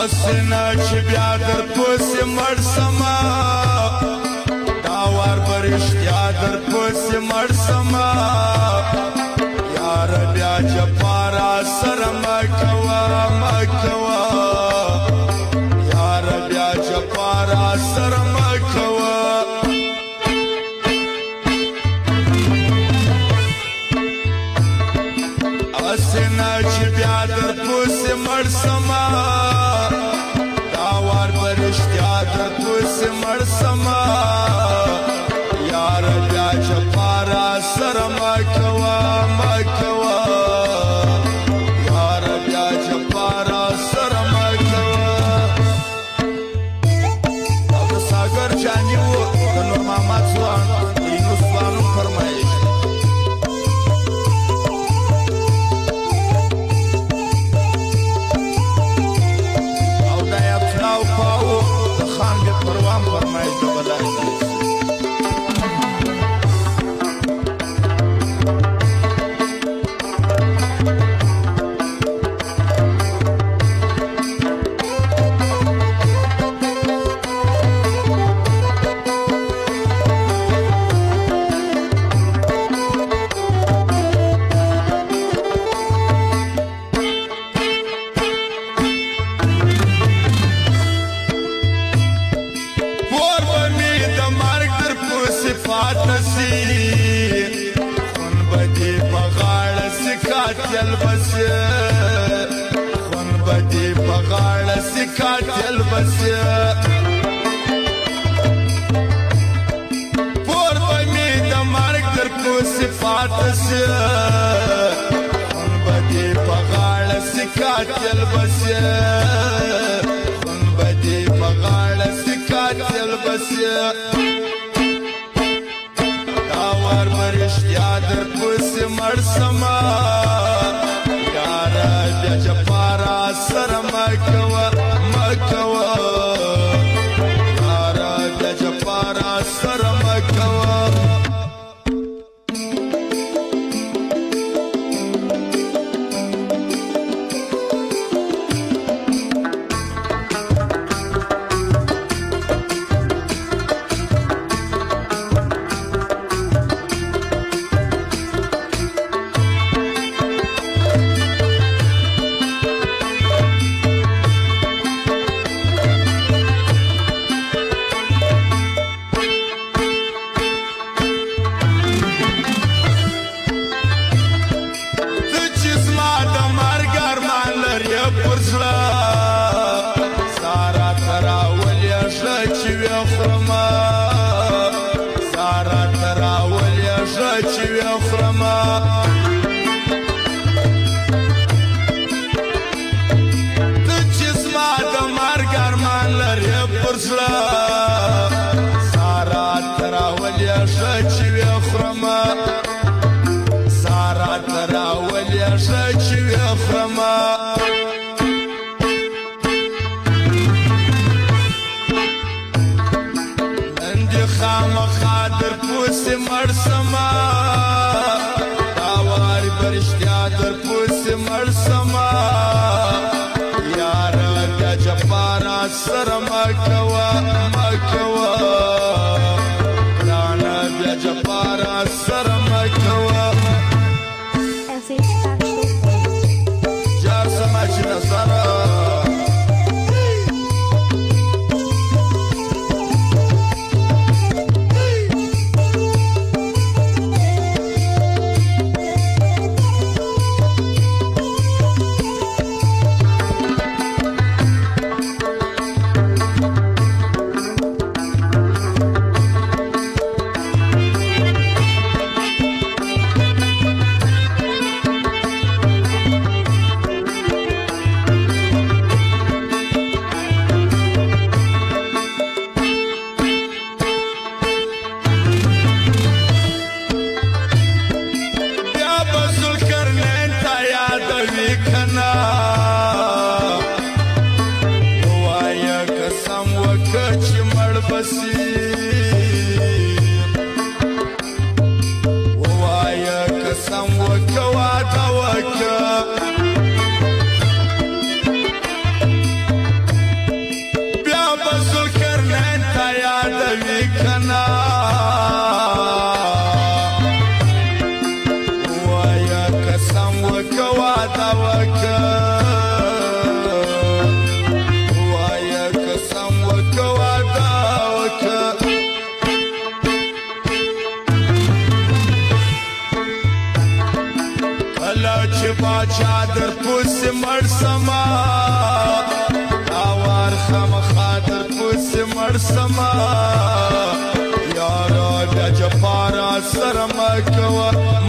اسنه چې بیا در پسې مړ سمه دا وار به رښتیا در پسې مړ سمه یاره بیا جفا راسره مه کوه مه کوه یاره بیا جفا راسره مه کوه اسنه چې بیا در پسې مړ سمه دا وار به رښتیا در پسې مړ سمه یاره بیا جفا راسره مه کوه مه کوه یاره بیا جفا راسره مه کوه او د ساګر جاني و د نور محمد ځوان د یونس ځوان هم فرمایش پروان فرمایش د بلای خون بدی بغاړه سکاتل بس خون بدی بغاړه سکاتل بس پور بمی د مرګ در کو صفات سے خون بدی بغاړه سکاتل بس خون بدی بغاړه سکاتل بس وار برشتیا در پسې مړ سمه یاره بیا جفا راسره مه کوه مه کوه یاره بیا جفا راسره مه کوه سارا تراولې ښه چې ویې خورمه سارا تراولې ښه چې ویې خورمه ته چې زما د مرګ ارمان لرې پر زړه سارا تراولې ښه چې ویې خورمه سارا تراولې ښه چې ویې خورمه خامخا در پسې مړ سمه دا وار به رښتیا در پسې مړ سمه یاره بیا جفا راسره مه کوه مه کوه ګرانه بیا جفا راسره مه کوه جار سما چې نظره واده وکه وایه قسم وکه واده وکه کله چې باچا در پسې مړ سما دا وار خامخا در پسې مړ سما یاره بیا جفا را سره مه کوه